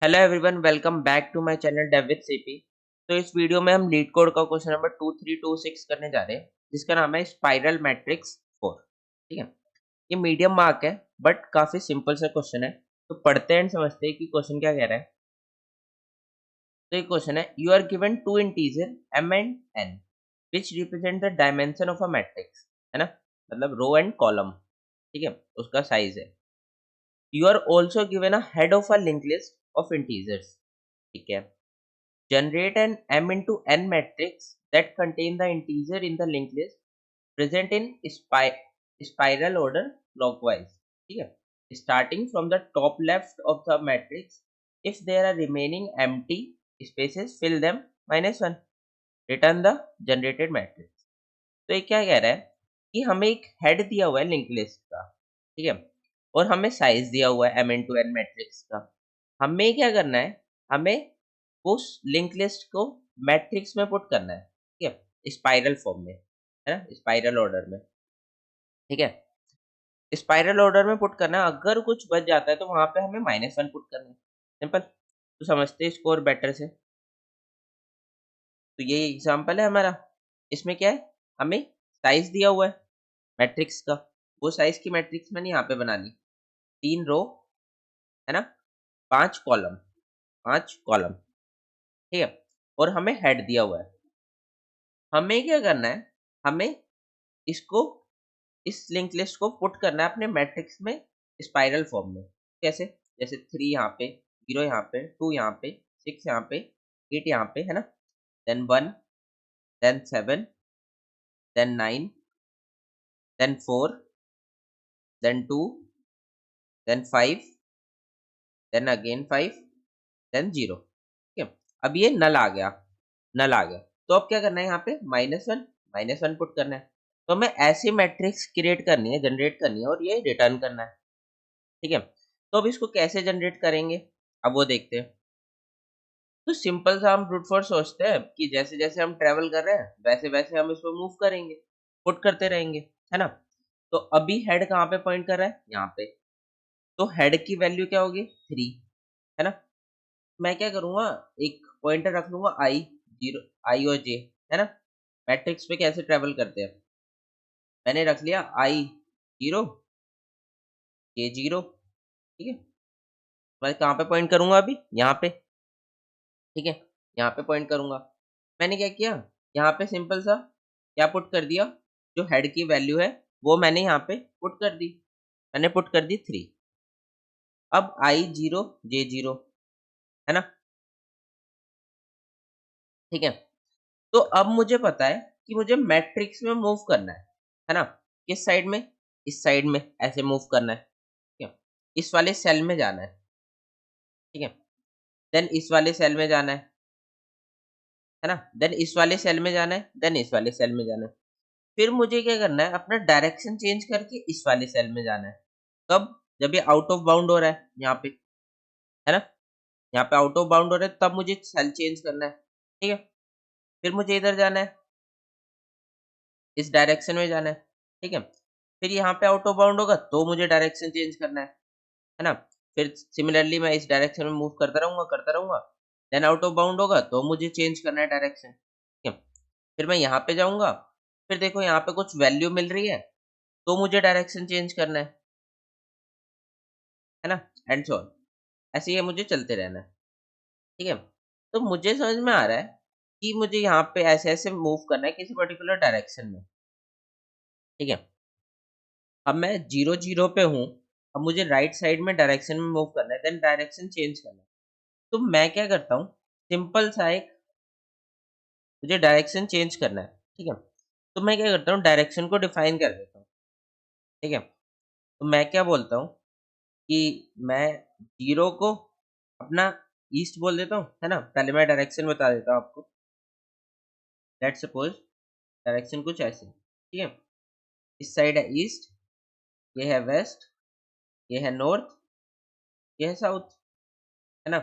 Hello everyone, welcome back to my channel dev with CP. तो इस video में हम लीड कोड का क्वेश्चन नंबर 2326 करने जा रहे हैं, जिसका नाम है स्पाइरल मैट्रिक्स 4। ठीक है, ये मीडियम मार्क है बट काफी सिंपल सा क्वेश्चन है। तो पढ़ते हैं, समझते हैं कि क्वेश्चन क्या कह रहा है। तो ये क्वेश्चन है, you are given two integer m and n which represent the dimension of a matrix, है ना, मतलब रो एंड कॉलम। ठीक है, उसका साइज है। You are also given a head of a link list of integers. ठीक है, generate an m into n matrix that contain the integer in the linked list present in spiral order clockwise. ठीक है, starting from the top left of the matrix, if there are remaining empty spaces fill them -1, return the generated matrix. तो ये क्या कह रहा है कि हमें एक हेड दिया हुआ है लिंक लिस्ट का, ठीक है, और हमें साइज दिया हुआ है m into n मैट्रिक्स का। हमें क्या करना है, हमें उस लिंक लिस्ट को मैट्रिक्स में पुट करना है। ठीक है, स्पाइरल फॉर्म में, है ना, स्पाइरल ऑर्डर में। ठीक है, स्पाइरल ऑर्डर में पुट करना है। अगर कुछ बच जाता है तो वहां पे हमें -1 पुट करना है। सिंपल। तो समझते हैं इसको और बेटर से। तो ये एग्जांपल है हमारा। इसमें क्या है, हमें साइज दिया हुआ है मैट्रिक्स का। वो साइज की मैट्रिक्स मैंने यहाँ पे बना ली, 3 रो, है ना, 5 कॉलम, 5 कॉलम। ठीक है, और हमें हेड दिया हुआ है। हमें क्या करना है, हमें इसको, इस लिंक लिस्ट को पुट करना है अपने मैट्रिक्स में स्पाइरल फॉर्म में। कैसे? जैसे 3 यहाँ पे, 0 यहाँ पे, 2 यहाँ पे, 6 यहाँ पे, 8 यहाँ पे, है ना, then 1, then 7, then 9, then 4, then 2, then 5, then again 5, then 0। ठीक है, अब ये नल आ गया, नल आ गया। तो अब क्या करना है, यहाँ पे -1, -1 पुट करना है। तो हमें ऐसी मैट्रिक्स क्रिएट करनी है, जनरेट करनी है, और ये रिटर्न करना है। ठीक है, तो अब इसको कैसे जनरेट करेंगे, अब वो देखते हैं। तो सिंपल सा हम ब्रूट फोर्स सोचते हैं कि जैसे जैसे हम ट्रेवल कर रहे हैं वैसे वैसे हम इसको मूव करेंगे, पुट करते रहेंगे, है ना। तो अभी हेड कहाँ पे पॉइंट कर रहा है, यहाँ पे। तो हेड की वैल्यू क्या होगी, 3, है ना। मैं क्या करूंगा, एक पॉइंटर रख लूंगा आई, 0, आई और जे, है ना। मैट्रिक्स पे कैसे ट्रेवल करते हैं, मैंने रख लिया आई 0, जे 0। ठीक है, मैं कहाँ पे पॉइंट करूंगा अभी, यहाँ पे। ठीक है, यहाँ पे पॉइंट करूंगा। मैंने क्या किया, यहाँ पे सिंपल सा क्या पुट कर दिया, जो हेड की वैल्यू है वो मैंने यहाँ पे पुट कर दी। मैंने पुट कर दी 3। अब आई 0, जे 0, है ना। ठीक है, तो अब मुझे पता है कि मुझे मैट्रिक्स में मूव करना है ना। किस साइड में, इस साइड में ऐसे मूव करना है। ठीक है, इस वाले सेल में जाना है। ठीक है, देन इस वाले सेल में जाना है ना, देन इस वाले सेल में जाना है, देन इस वाले सेल में जाना है। फिर मुझे क्या करना है, अपना डायरेक्शन चेंज करके इस वाले सेल में जाना है। कब, जब ये आउट ऑफ बाउंड हो रहा है यहाँ पे, है ना, यहाँ पे आउट ऑफ बाउंड हो रहा है, तब मुझे सेल चेंज करना है। ठीक है, फिर मुझे इधर जाना है, इस डायरेक्शन में जाना है। ठीक है, फिर यहाँ पे आउट ऑफ बाउंड होगा तो मुझे डायरेक्शन चेंज करना है ना। फिर सिमिलरली मैं इस डायरेक्शन में मूव करता रहूंगा। देन आउट ऑफ बाउंड होगा तो मुझे चेंज करना है डायरेक्शन। ठीक है, फिर मैं यहाँ पे जाऊंगा, फिर देखो यहाँ पे कुछ वैल्यू मिल रही है तो मुझे डायरेक्शन चेंज करना है ना, एंड सो ऑन। ऐसे ही मुझे चलते रहना है। ठीक है, तो मुझे समझ में आ रहा है कि मुझे यहाँ पे ऐसे ऐसे मूव करना है किसी पर्टिकुलर डायरेक्शन में। ठीक है, अब मैं 0 0 पे हूँ, अब मुझे राइट साइड में डायरेक्शन में मूव करना है, देन डायरेक्शन चेंज करना है। तो मैं क्या करता हूँ, सिंपल सा एक, मुझे डायरेक्शन चेंज करना है। ठीक है, तो मैं क्या करता हूँ, डायरेक्शन को डिफाइन कर देता हूँ। ठीक है, तो मैं क्या बोलता हूँ कि मैं 0 को अपना ईस्ट बोल देता हूँ, है ना। पहले मैं डायरेक्शन बता देता हूँ आपको। लेट्स सपोज डायरेक्शन कुछ ऐसे, ठीक है, इस साइड है ईस्ट, ये है वेस्ट, ये है नॉर्थ, ये है साउथ, है ना।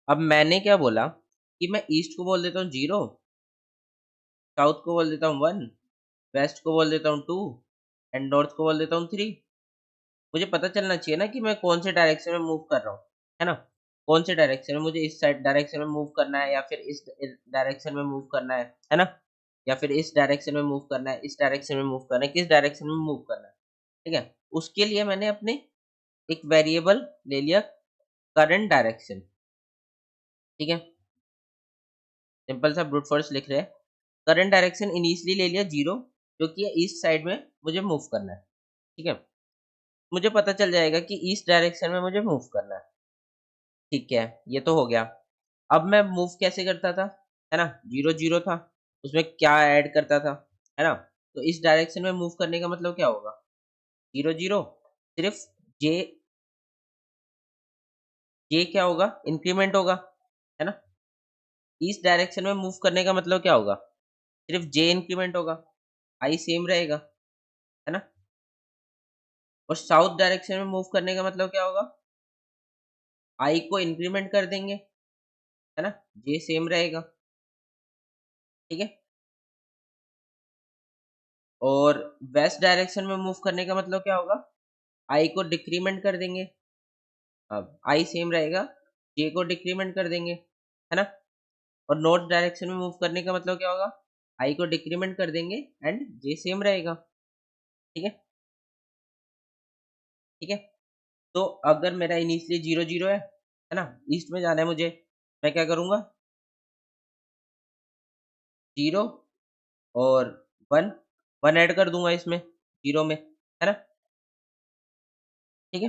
अब मैंने क्या बोला कि मैं ईस्ट को बोल देता हूँ 0, साउथ को बोल देता हूँ 1, वेस्ट को बोल देता हूँ 2 एंड नॉर्थ को बोल देता हूँ 3। मुझे पता चलना चाहिए ना कि मैं कौन से डायरेक्शन में मूव कर रहा हूँ। है ना? कौन से डायरेक्शन में मुझे इस साइड डायरेक्शन में मूव करना है या फिर इस डायरेक्शन में मूव करना है ना? या फिर इस डायरेक्शन में मूव करना है, इस डायरेक्शन में मूव करना है, किस डायरेक्शन में मूव करना है, ठीक है? उसके लिए मैंने अपने एक वेरिएबल ले लिया करंट डायरेक्शन, ठीक है? सिंपल सा ब्रूट फोर्स लिख रहे हैं। करंट डायरेक्शन इनिशियली ले लिया 0 जो कि ईस्ट साइड में मुझे मूव करना है, ठीक है? मुझे पता चल जाएगा कि ईस्ट डायरेक्शन में मुझे मूव करना है, ठीक है? ये तो हो गया। अब मैं मूव कैसे करता था, है ना? 0 0 था, उसमें क्या ऐड करता था, है ना? तो इस डायरेक्शन में मूव करने का मतलब क्या होगा? 0 0 सिर्फ जे जे क्या होगा? इंक्रीमेंट होगा, है ना? इस डायरेक्शन में मूव करने का मतलब क्या होगा? सिर्फ जे इंक्रीमेंट होगा, आई सेम रहेगा, है ना? और साउथ डायरेक्शन में मूव करने का मतलब क्या होगा? आई को इंक्रीमेंट कर देंगे, है ना? जे सेम रहेगा, ठीक है? और वेस्ट डायरेक्शन में मूव करने का मतलब क्या होगा? आई को डिक्रीमेंट कर देंगे, अब आई सेम रहेगा, जे को डिक्रीमेंट कर देंगे, है ना? और नॉर्थ डायरेक्शन में मूव करने का मतलब क्या होगा? आई को डिक्रीमेंट कर देंगे एंड जे सेम रहेगा, ठीक है? ठीक है? तो अगर मेरा इनिशियली 0 0 है ना? ईस्ट में जाना है मुझे, मैं क्या करूँगा? 0 और 1 1 ऐड कर दूँगा इसमें 0 में, है ना? ठीक है?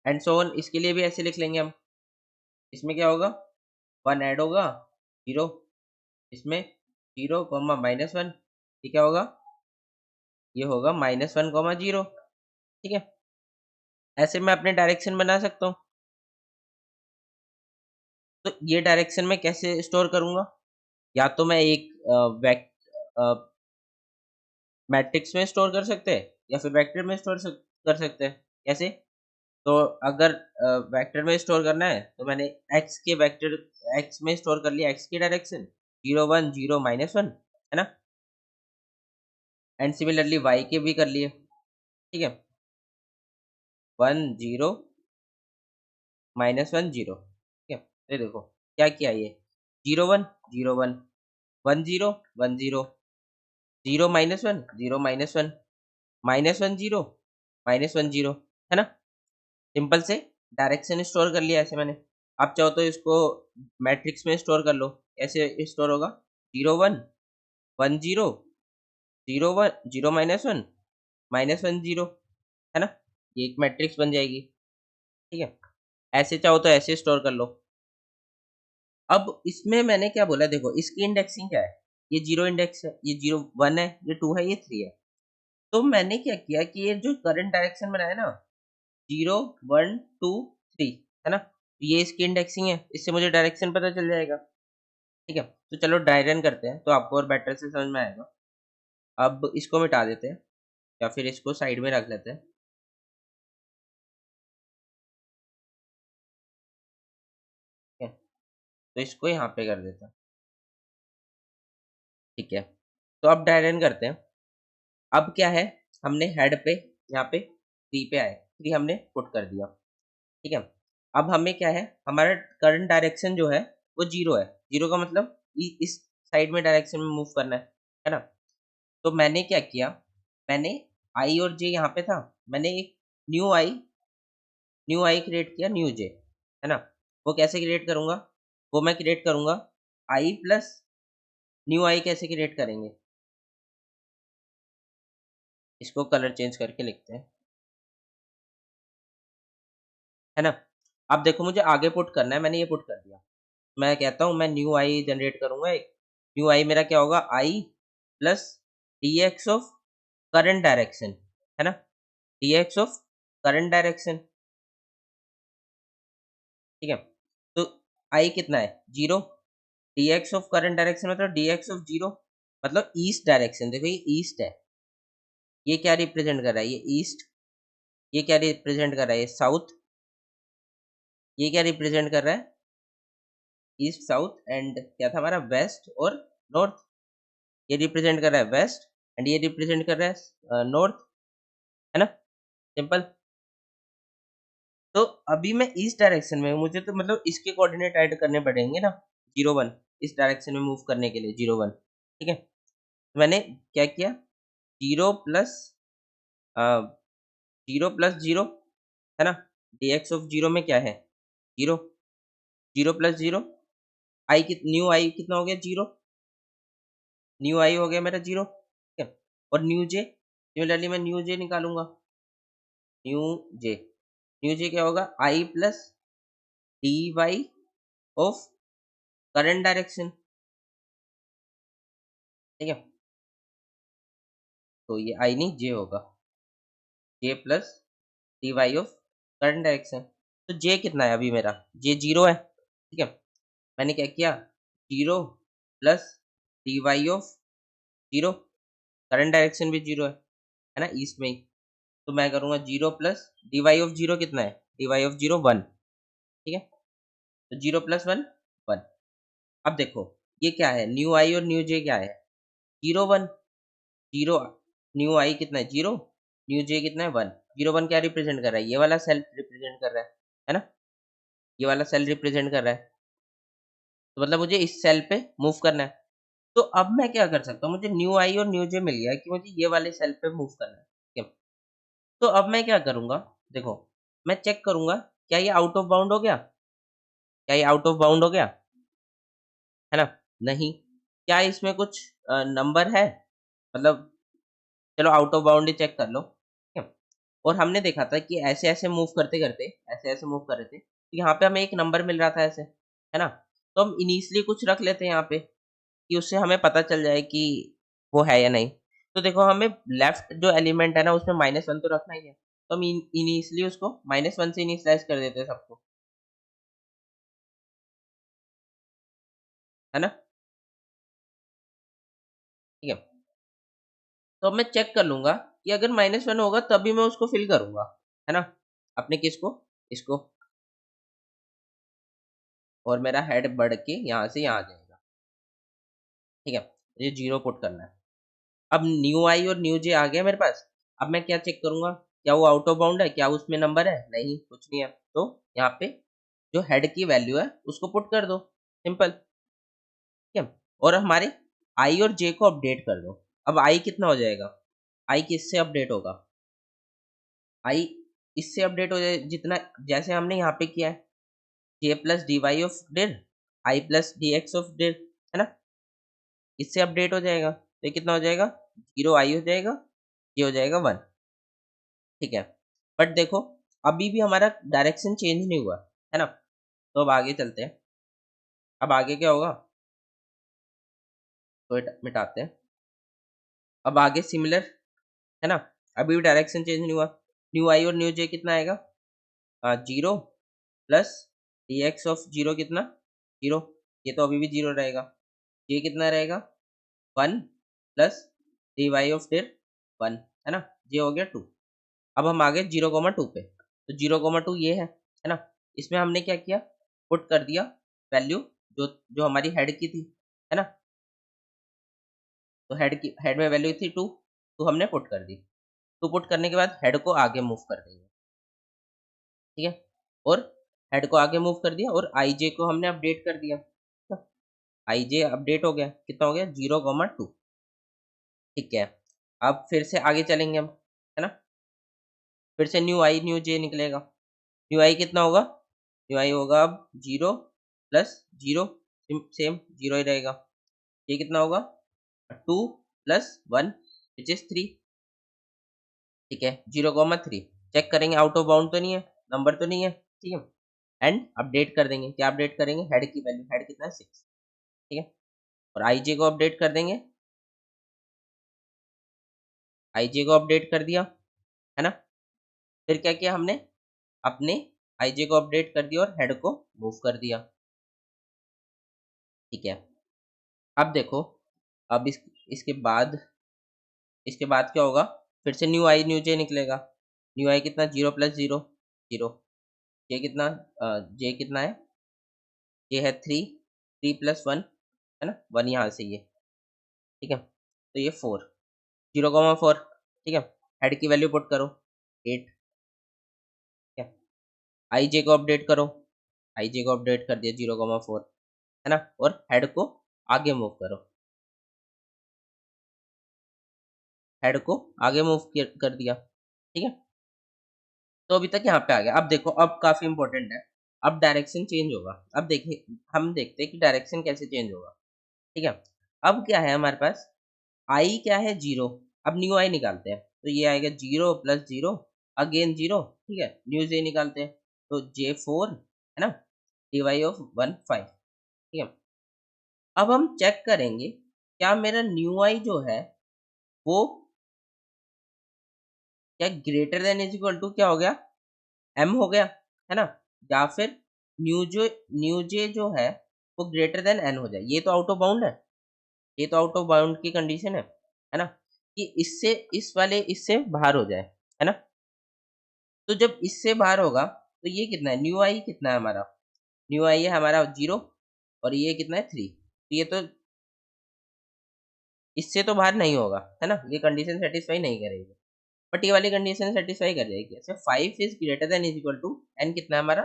एंड सो ऑन इसके लिए भी ऐसे लिख लेंगे हम। इसमें क्या होगा? 1 ऐड होगा 0 इसमें 0 कॉमा -1 ये क्या होगा? ये होगा -1 कॉमा 0 ठीक है? ऐसे मैं अपने डायरेक्शन बना सकता हूँ। तो ये डायरेक्शन मैं कैसे स्टोर करूँगा? या तो मैं एक अ, मैट्रिक्स में स्टोर कर सकते हैं या फिर वेक्टर में स्टोर कर सकते हैं। कैसे? तो अगर वेक्टर में स्टोर करना है तो मैंने एक्स के वेक्टर एक्स में स्टोर कर लिया एक्स की डायरेक्शन 0 1 0 -1 है ना? एंड सिमिलरली वाई के भी कर लिए, ठीक है? 1 0 -1 0 ठीक है? ये देखो क्या किया ये 0 1 0 1 1 0 1 0 0 -1 0 -1 -1 0 -1 0 है ना? सिंपल से डायरेक्शन स्टोर कर लिया ऐसे मैंने। आप चाहो तो इसको मैट्रिक्स में स्टोर कर लो। कैसे स्टोर होगा? 0 1 1 0 0 1 0 -1 -1 0 है ना? ये एक मैट्रिक्स बन जाएगी, ठीक है? ऐसे चाहो तो ऐसे स्टोर कर लो। अब इसमें मैंने क्या बोला देखो इसकी इंडेक्सिंग क्या है? ये 0 इंडेक्स है, ये 0 1 है, ये 2 है, ये 3 है। तो मैंने क्या किया कि ये जो करंट डायरेक्शन बनाया ना 0 1 2 3 है ना? ये इसकी इंडेक्सिंग है, इससे मुझे डायरेक्शन पता चल जाएगा, ठीक है? तो चलो ड्राई रन करते हैं तो आपको और बेटर से समझ में आएगा। अब इसको मिटा देते हैं या फिर इसको साइड में रख लेते हैं, ठीक है? तो इसको यहाँ पे कर देते हैं, ठीक है? तो अब ड्राई रन करते हैं। अब क्या है हमने हेड पे यहाँ पे 3 पे आए, 3 हमने पुट कर दिया, ठीक है? अब हमें क्या है हमारा करंट डायरेक्शन जो है वो 0 है। 0 का मतलब इस साइड में डायरेक्शन में मूव करना है ना? तो मैंने क्या किया, मैंने आई और जे यहाँ पे था, मैंने एक new I new I create किया न्यू जे, है ना? वो कैसे क्रिएट करूँगा? वो मैं क्रिएट करूँगा आई प्लस न्यू आई कैसे क्रिएट करेंगे? इसको कलर चेंज करके लिखते हैं, है ना? अब देखो मुझे आगे पुट करना है, मैंने ये पुट कर दिया। मैं कहता हूँ मैं न्यू आई जनरेट करूँगा एक, न्यू आई मेरा क्या होगा i plus dx of current direction, है ना? dx ऑफ करंट डायरेक्शन, ठीक है? तो आई कितना है? 0 dx ऑफ करंट डायरेक्शन मतलब dx ऑफ 0 मतलब ईस्ट डायरेक्शन देखो ये ईस्ट है। ये क्या रिप्रेजेंट कर रहा है? ये ईस्ट। ये क्या रिप्रेजेंट कर रहा है? ये साउथ। ये क्या रिप्रेजेंट कर रहा है? ईस्ट साउथ एंड क्या था हमारा वेस्ट और नॉर्थ। ये रिप्रेजेंट कर रहा है वेस्ट एंड ये रिप्रेजेंट कर रहा है नॉर्थ, है ना? सिंपल। तो अभी मैं इस डायरेक्शन में हूँ, मुझे तो मतलब इसके कोऑर्डिनेट ऐड करने पड़ेंगे ना, 0 1 इस डायरेक्शन में मूव करने के लिए 0 1, ठीक है। मैंने क्या किया, 0 प्लस 0 प्लस 0 है ना, dx ऑफ 0 में क्या है 0, 0 प्लस 0 आई न्यू आई कितना हो गया 0, न्यू आई हो गया मेरा 0, ठीक है। और न्यू जे, सिमिलरली मैं न्यू जे निकालूंगा, न्यू जे, न्यू जे क्या होगा i plus D Y of current direction, ठीक है। तो ये आई नहीं जे होगा, j plus D Y of current direction. तो जे कितना है अभी मेरा, जे 0 है, ठीक है। मैंने क्या किया, 0 plus D Y of 0, current direction भी 0 है ना, ईस्ट में ही। तो मैं करूँगा 0 प्लस डी वाई ऑफ 0 कितना है, डी वाई ऑफ 0 1, ठीक है। तो 0 प्लस 1 1। अब देखो ये क्या है, न्यू आई और न्यू जे क्या है, 0 1, 0 न्यू आई कितना है 0, न्यू जे कितना है 1, 0 1 क्या रिप्रेजेंट कर रहा है, ये वाला सेल रिप्रेजेंट कर रहा है ना, ये वाला सेल रिप्रेजेंट कर रहा है। तो मतलब मुझे इस सेल पे मूव करना है। तो अब मैं क्या कर सकता हूँ, मुझे न्यू आई और न्यू जे मिल गया है कि मुझे ये वाले सेल पे मूव करना है, ठीक है। तो अब मैं क्या करूँगा, देखो मैं चेक करूँगा क्या ये आउट ऑफ बाउंड हो गया, क्या ये आउट ऑफ बाउंड हो गया, है ना? नहीं। क्या इसमें कुछ नंबर है? मतलब चलो आउट ऑफ बाउंड ही चेक कर लो, ठीक है? और हमने देखा था कि ऐसे-ऐसे मूव करते-करते, ऐसे-ऐसे मूव कर रहे थे, तो यहाँ पे हमें एक नंबर मिल रहा था ऐसे, है ना? तो हम इनिशियली कुछ रख लेते हैं यहाँ पे, कि उससे हमें पता चल जाए कि वो है या नहीं। तो देखो हमें लेफ्ट जो एलिमेंट है ना उसमें -1 तो रखना ही है। तो हम इनिशियली उसको -1 से इनिशियलाइज़ कर देते हैं सबको, है ना? ठीक है। तो अब मैं चेक कर लूँगा कि अगर -1 होगा तभी मैं उसको फिल करूँगा, है ना? अपने किसको? इसको, और मेरा हेड बढ़ के यहाँ से यहाँ आ जाएगा, ठीक है? ये 0 पुट करना है। अब न्यू आई और न्यू जे आ गया मेरे पास। अब मैं क्या चेक करूँगा? क्या वो आउट ऑफ बाउंड है? क्या उसमें नंबर है? नहीं, कुछ नहीं है। तो यहाँ पे जो हेड की वैल्यू है उसको पुट कर दो, सिंपल, ठीक है? और हमारे आई और जे को अपडेट कर दो। अब आई कितना हो जाएगा? आई किससे अपडेट होगा? आई इससे अपडेट हो जाए जितना, जैसे हमने यहाँ पे किया है, j plus D Y of del, i plus d x of del, है ना? इससे अपडेट हो जाएगा। तो ये कितना हो जाएगा? 0 आई हो जाएगा, ये हो जाएगा 1, ठीक है। बट देखो अभी भी हमारा डायरेक्शन चेंज नहीं हुआ, है ना? तो अब आगे चलते हैं। अब आगे क्या होगा? तो मिटाते हैं। अब आगे सिमिलर, है ना? अभी भी डायरेक्शन चेंज नहीं हुआ। न्यू आई और न्यू जे कितना आएगा? 0 प्लस डी एक्स ऑफ 0 कितना? 0, ये तो अभी भी 0 रहेगा। ये कितना रहेगा? 1 plus D Y of del 1, है ना? ये हो गया 2। अब हम आ गए 0,2 पे। तो 0,2 ये है ना? इसमें हमने क्या किया? पुट कर दिया वैल्यू जो जो हमारी हेड की थी, है ना? तो हेड में वैल्यू थी 2, तो हमने पुट कर दी। 2 पुट करने के बाद हेड को आगे मूव कर देंगे, ठीक है? और हेड को आगे मूव कर दिया और आईजे को हमने अपडेट कर दिया। आईजे अपडेट हो गया, कितना हो गया? 0,2, ठीक है। अब फिर से आगे चलेंगे हम, है ना? फिर से न्यू आई न्यू जे निकलेगा। न्यू आई कितना होगा? न्यू आई होगा अब 0 प्लस 0, सेम 0 ही रहेगा। ये कितना होगा? 2 प्लस 1 विच इज़ 3, ठीक है, 0,3। चेक करेंगे आउट ऑफ बाउंड तो नहीं है, नंबर तो नहीं है, ठीक है। एंड अपडेट कर देंगे, क्या अपडेट करेंगे? हेड की वैल्यू, हेड कितना है 6, ठीक है। और आईजे को अपडेट कर देंगे, आईजे को अपडेट कर दिया, है ना? फिर क्या किया हमने? अपने आईजे को अपडेट कर दिया और हेड को मूव कर दिया, ठीक है। अब देखो, अब इसके बाद क्या होगा? फिर से न्यू आई न्यू जे निकलेगा। न्यू आई कितना? 0 प्लस 0 0, जे कितना? जे कितना है? जे है 3, 3 प्लस 1, है ना? 1 यहाँ से ये, ठीक है। तो ये 4, 0,4, ठीक है। हेड की वैल्यू पुट करो 8, ठीक है। आई जे को अपडेट करो, आई जे को अपडेट कर दिया 0,4, है ना, और हेड को आगे मूव करो, हेड को आगे मूव कर दिया, ठीक है। तो अभी तक यहाँ पे आ गया। अब देखो, अब काफी इंपॉर्टेंट है, अब डायरेक्शन चेंज होगा। अब देखिए, हम देखते हैं कि डायरेक्शन कैसे चेंज होगा, ठीक है। अब क्या है हमारे पास, आई क्या है 0, अब न्यू आई निकालते हैं, तो ये आएगा 0 प्लस 0 अगेन 0, ठीक है, न्यू जे निकालते हैं, तो J4 है ना, डिवाई ऑफ 1 5, ठीक है। अब हम चेक करेंगे क्या मेरा न्यू आई जो है वो क्या greater than is equal to क्या हो गया, एम हो गया, है ना, या फिर न्यू जे जो है वो ग्रेटर देन एन हो जाए। ये तो आउट ऑफ बाउंड है, ये तो आउट ऑफ बाउंड की कंडीशन है ना, कि इससे इस वाले इससे बाहर हो जाए, है ना। तो जब इससे बाहर होगा तो ये कितना है, न्यू आई कितना है हमारा, न्यू आई है हमारा 0, और ये कितना है 3, तो ये तो इससे तो बाहर नहीं होगा, है ना, ये कंडीशन सेटिस्फाई नहीं करेगी, बट ये वाली कंडीशन सेटिस्फाई कर जाएगी। ऐसे 5 is greater than is equal to N, कितना है हमारा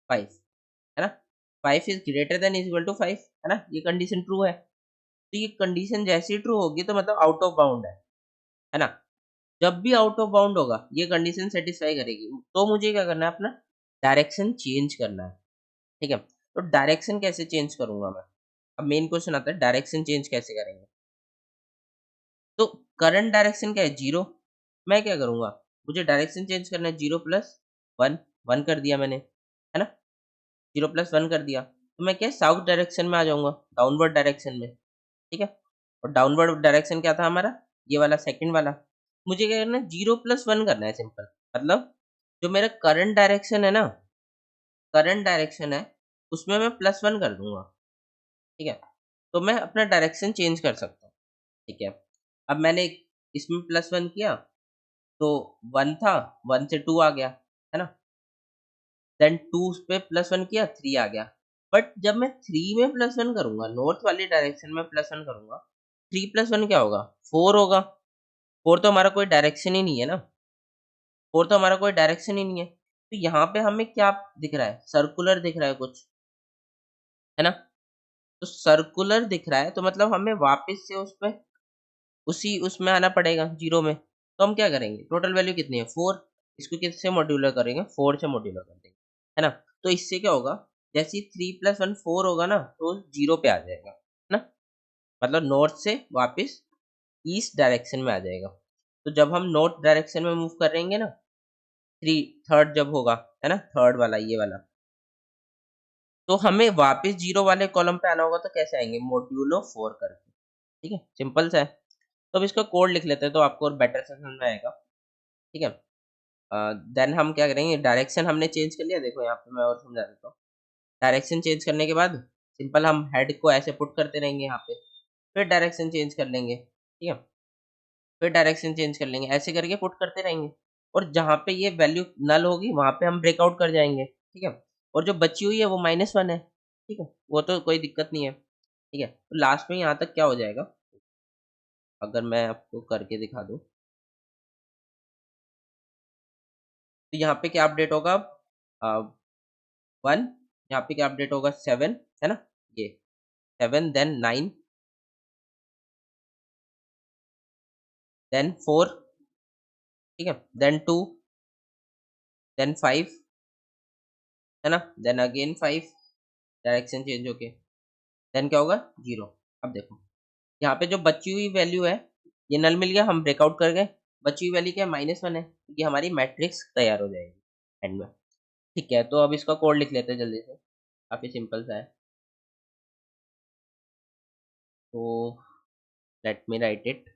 5, है ना, 5 is greater than is equal to 5, है ना, ये कंडीशन ट्रू है। तो ये कंडीशन जैसी ट्रू होगी तो मतलब आउट ऑफ बाउंड है ना। जब भी आउट ऑफ बाउंड होगा ये कंडीशन सेटिस्फाई करेगी, तो मुझे क्या करना है, अपना डायरेक्शन चेंज करना है, ठीक है। तो डायरेक्शन कैसे चेंज करूंगा मैं, अब मेन क्वेश्चन आता है डायरेक्शन चेंज कैसे करेंगे। तो करंट डायरेक्शन क्या है 0, मैं क्या करूंगा, मुझे डायरेक्शन चेंज करना है, 0 + 1, 1 कर दिया मैंने, है ना, 0 + 1 कर दिया, तो मैं क्या साउथ डायरेक्शन में आ जाऊंगा, डाउनवर्ड डायरेक्शन में, ठीक है। और डाउनवर्ड डायरेक्शन क्या था हमारा, ये वाला सेकंड वाला। मुझे क्या करना है, 0 + 1 करना है, सिंपल, मतलब जो मेरा करंट डायरेक्शन है ना, करंट डायरेक्शन है उसमें मैं +1 कर दूंगा, ठीक है। तो मैं अपना डायरेक्शन चेंज कर सकता हूँ, ठीक है। अब मैंने इसमें +1 किया, तो 1 था, 1 से 2 आ गया, है ना, देन 2 पे +1 किया, 3 आ गया। बट जब मैं 3 में +1 करूंगा, नॉर्थ वाली डायरेक्शन में +1 करूंगा, 3 + 1 क्या होगा, 4 होगा। 4 तो हमारा कोई डायरेक्शन ही नहीं है ना, 4 तो हमारा कोई डायरेक्शन ही नहीं है। तो यहाँ पे हमें क्या दिख रहा है, सर्कुलर दिख रहा है कुछ, है ना। तो सर्कुलर दिख रहा है तो मतलब हमें वापस से उस पे उसी उसमें आना पड़ेगा 0 में। तो हम क्या करेंगे, टोटल वैल्यू कितनी है 4, इसको किससे मॉड्यूलर करेंगे, 4 से मॉड्यूलर कर देंगे, है ना। तो इससे क्या होगा, जैसे ही 3 + 1 4 होगा ना, तो 0 पे आ जाएगा, है ना, मतलब नॉर्थ से वापस ईस्ट डायरेक्शन में आ जाएगा। तो जब हम नॉर्थ डायरेक्शन में मूव करेंगे ना, थ्री थर्ड जब होगा, है ना, थर्ड वाला ये वाला, तो हमें वापस 0 वाले कॉलम पे आना होगा, तो कैसे आएंगे, मॉड्यूलो 4 करके, ठीक है, सिंपल सा है। तो अब इसका कोड लिख लेते हैं तो आपको और बेटर से समझ में आएगा, ठीक है। देन हम क्या करेंगे, डायरेक्शन हमने चेंज कर लिया, देखो यहाँ पे मैं और समझा देता हूँ। डायरेक्शन चेंज करने के बाद सिंपल हम हेड को ऐसे पुट करते रहेंगे यहाँ पे, फिर डायरेक्शन चेंज कर लेंगे, ठीक है, फिर डायरेक्शन चेंज कर लेंगे, ऐसे करके पुट करते रहेंगे। और जहाँ पे ये वैल्यू नल होगी वहाँ पे हम ब्रेकआउट कर जाएंगे, ठीक है। और जो बची हुई है वो -1 है, ठीक है, वो तो कोई दिक्कत नहीं है, ठीक है। तो लास्ट में यहाँ तक क्या हो जाएगा, अगर मैं आपको करके दिखा दूँ, तो यहाँ पे क्या अपडेट होगा, 1, यहाँ पे क्या अपडेट होगा 7, है ना, ये 7, देन 9, देन 4, ठीक है, देन 2, देन 5, है ना, देन अगेन 5, डायरेक्शन चेंज होके देन क्या होगा 0। अब देखो यहाँ पे जो बची हुई वैल्यू है, ये नल मिल गया, हम ब्रेकआउट कर गए, बची हुई वैल्यू क्या है, -1 है, क्योंकि हमारी मैट्रिक्स तैयार हो जाएगी एंड में, ठीक है। तो अब इसका कोड लिख लेते हैं जल्दी से, काफी सिंपल सा है। तो लेट मी राइट इट।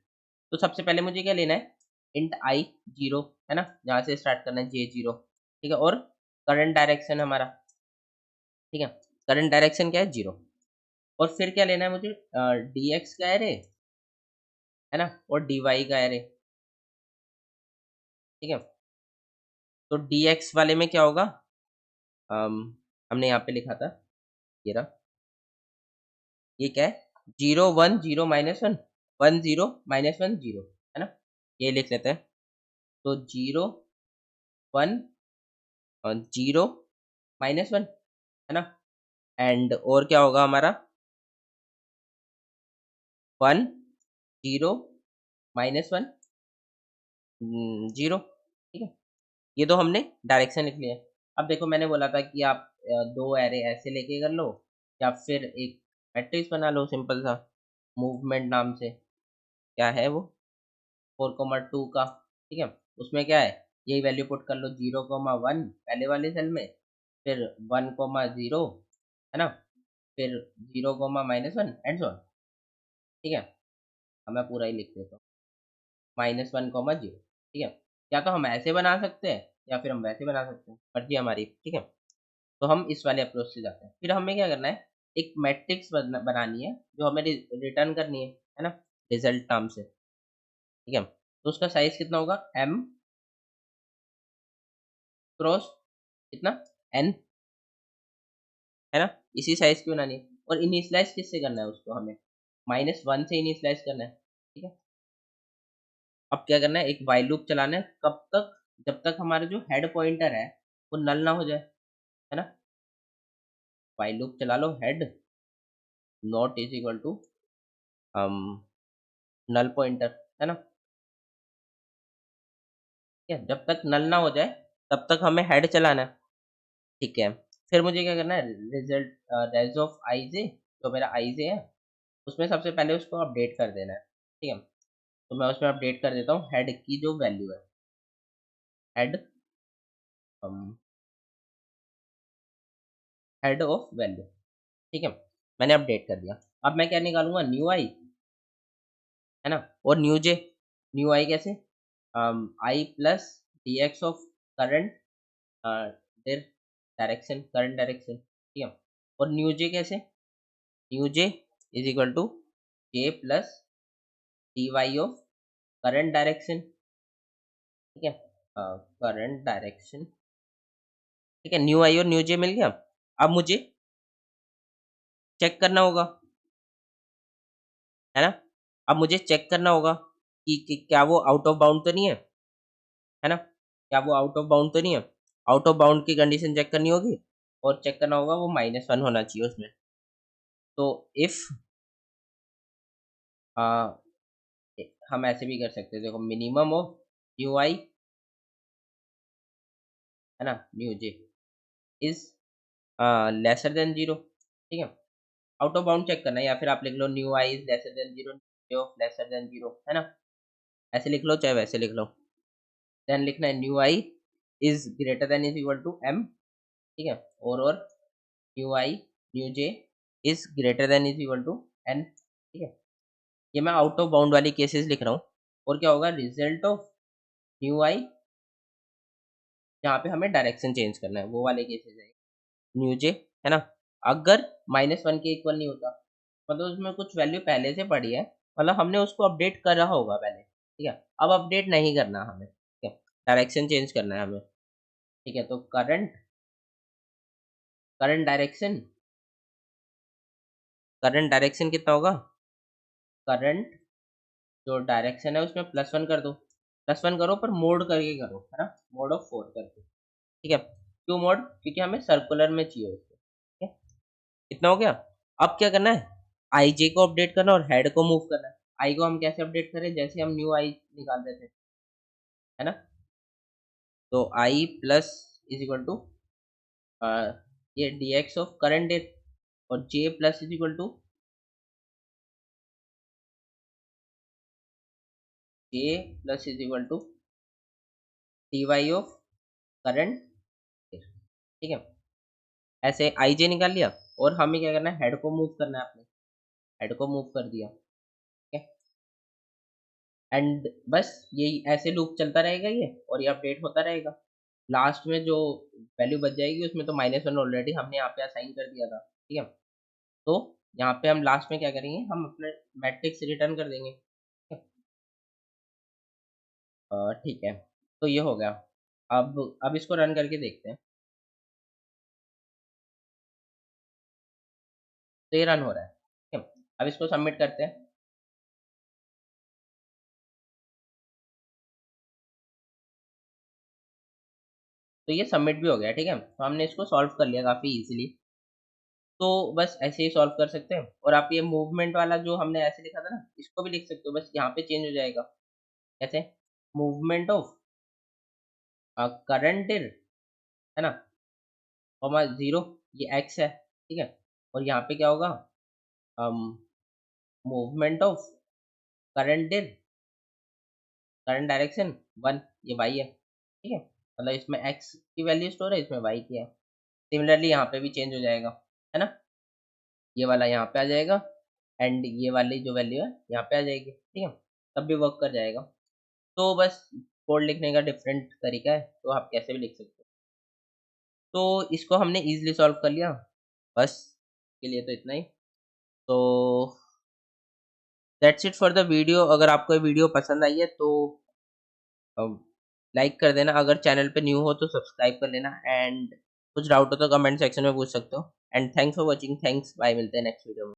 तो सबसे पहले मुझे क्या लेना है, इंट आई 0, है ना, जहाँ से स्टार्ट करना है J0, ठीक है, और करंट डायरेक्शन हमारा, ठीक है, करंट डायरेक्शन क्या है 0। और फिर क्या लेना है मुझे, dx का एरे, है ना, और dy का एरे, ठीक है। तो dx वाले में क्या होगा, हमने यहाँ पे लिखा था, ये रहा, ये क्या है 0 1 0 -1 1 0 -1 0, है ना, ये लिख लेते हैं। तो 0 1 और 0 -1 है ना। एंड और क्या होगा हमारा 1 0 -1 0, ठीक है। ये तो हमने डायरेक्शन लिख लिया है। अब देखो मैंने बोला था कि आप 2 एरे ऐसे लेके कर लो या फिर एक मैट्रिक्स बना लो सिंपल सा मूवमेंट नाम से। क्या है वो 4,2 का, ठीक है। उसमें क्या है यही वैल्यू पुट कर लो 0,1 पहले वाले सेल में, फिर 1,0 है ना, फिर 0, -1 एंड सो ऑन, ठीक है। अब मैं पूरा ही लिख देता हूँ -1,0, ठीक है। या तो हम ऐसे बना सकते हैं या फिर हम वैसे बना सकते हैं, मर्जी हमारी, ठीक है। तो हम इस वाले अप्रोच से जाते हैं। फिर हमें क्या करना है एक मैट्रिक्स बनानी है जो हमें रिटर्न करनी है ना, रिजल्ट नाम से, ठीक है। तो उसका साइज कितना होगा m क्रॉस कितना n, है ना। इसी साइज की बनानी है और इनिशियलाइज किससे करना है उसको हमें -1 से इनिशियलाइज करना है, ठीक है। अब क्या करना है एक वाइल लूप चलाना है कब तक, जब तक हमारा जो हेड पॉइंटर है वो नल ना हो जाए, है ना। वाइल लूप चला लो head not is equal to null pointer, है ना, ठीक है। जब तक नल ना हो जाए तब तक हमें हेड चलाना है, ठीक है। फिर मुझे क्या करना है रिजल्ट रेज ऑफ आई जे, जो मेरा आई जे है उसमें सबसे पहले उसको अपडेट कर देना है, ठीक है। तो मैं उसमें अपडेट कर देता हूँ हेड की जो वैल्यू है, हेड हेड ऑफ वैल्यू, ठीक है। मैंने अपडेट कर दिया। अब मैं क्या निकालूंगा न्यू आई, है ना, और न्यू जे। न्यू आई कैसे i plus d x of current there direction, current direction, ठीक है। और न्यू जे कैसे new J is equal to j plus D Y of current direction, ठीक है। करंट डायरेक्शन, ठीक है। न्यू आई और न्यू जे मिल गया। अब मुझे चेक करना होगा, है ना। अब मुझे चेक करना होगा कि क्या वो आउट ऑफ बाउंड तो नहीं है ना, क्या वो आउट ऑफ बाउंड तो नहीं है। आउट ऑफ बाउंड की कंडीशन चेक करनी होगी और चेक करना होगा वो -1 होना चाहिए उसमें। तो इफ हम ऐसे भी कर सकते हैं, देखो मिनिमम ऑफ न्यू आई, है ना, new J is lesser than 0, ठीक है। आउट ऑफ बाउंड चेक करना है या फिर आप लिख लो new I is lesser than 0, j of lesser than 0, है ना। ऐसे लिख लो चाहे वैसे लिख लो। देन लिखना है new I is greater than is equal to m, ठीक है। और new I new J is greater than is equal to n, ठीक है। ये मैं आउट ऑफ बाउंड वाली केसेस लिख रहा हूँ। और क्या होगा रिजल्ट ऑफ न्यू आई जहाँ पे हमें डायरेक्शन चेंज करना है वो वाले केसेस है न्यू जे, है ना। अगर -1 के इक्वल नहीं होता मतलब उसमें कुछ वैल्यू पहले से पड़ी है, मतलब हमने उसको अपडेट करा होगा पहले, ठीक है। अब अपडेट नहीं करना हमें, ठीक है, डायरेक्शन चेंज करना है हमें, ठीक है। तो करंट डायरेक्शन, करंट डायरेक्शन कितना होगा करंट जो डायरेक्शन है उसमें +1 कर दो, +1 करो पर मोड करके करो, है ना, मोड ऑफ 4 करके, ठीक है। क्यों मोड, क्योंकि हमें सर्कुलर में चाहिए उसको, ठीक है। इतना हो गया। अब क्या करना है आई जे को अपडेट करना और हेड को मूव करना है। आई को हम कैसे अपडेट करें जैसे हम न्यू आई निकाल रहे थे, है ना। तो i plus is equal to ये d x of current date और j plus is equal to j plus is equal to d Y of current, ठीक है। ऐसे आई जे निकाल लिया और हमें क्या करना है हेड को मूव करना है, अपने हेड को मूव कर दिया, ठीक है। एंड बस यही ऐसे लूप चलता रहेगा ये और ये अपडेट होता रहेगा। लास्ट में जो वैल्यू बच जाएगी उसमें तो -1 ऑलरेडी हमने यहाँ पे असाइन कर दिया था, ठीक है। तो यहाँ पे हम लास्ट में क्या करेंगे हम अपने मैट्रिक्स रिटर्न कर देंगे, ठीक है। ठीक है। तो ये हो गया। अब इसको रन करके देखते हैं। तो ये रन हो रहा है, ठीक है। अब इसको सबमिट करते हैं। तो ये सबमिट भी हो गया, ठीक है। तो हमने इसको सॉल्व कर लिया काफ़ी ईज़िली। तो बस ऐसे ही सॉल्व कर सकते हैं। और आप ये मूवमेंट वाला जो हमने ऐसे लिखा था ना, इसको भी लिख सकते हो, बस यहाँ पे चेंज हो जाएगा। कैसे? मूवमेंट ऑफ करंट इन, है ना, कॉमा 0, ये x है, ठीक है। और यहाँ पे क्या होगा? Movement of current in current direction 1, ये y है, ठीक है। मतलब इसमें x की वैल्यू स्टोर है, इसमें y की है। सिमिलरली यहाँ पे भी चेंज हो जाएगा, है ना। ये वाला यहाँ पे आ जाएगा एंड ये वाली जो वैल्यू है यहाँ पे आ जाएगी, ठीक है। तब भी वर्क कर जाएगा। तो बस कोड लिखने का डिफरेंट तरीका है, तो आप कैसे भी लिख सकते हो। तो इसको हमने इजीली सॉल्व कर लिया। बस के लिए तो इतना ही। तो that's it for the video. अगर आपको ये वीडियो पसंद आई है तो लाइक कर देना, अगर चैनल पे न्यू हो तो सब्सक्राइब कर लेना, एंड कुछ डाउट हो तो कमेंट सेक्शन में पूछ सकते हो। And thanks for watching, thanks, bye, मिलते हैं नेक्स्ट वीडियो में।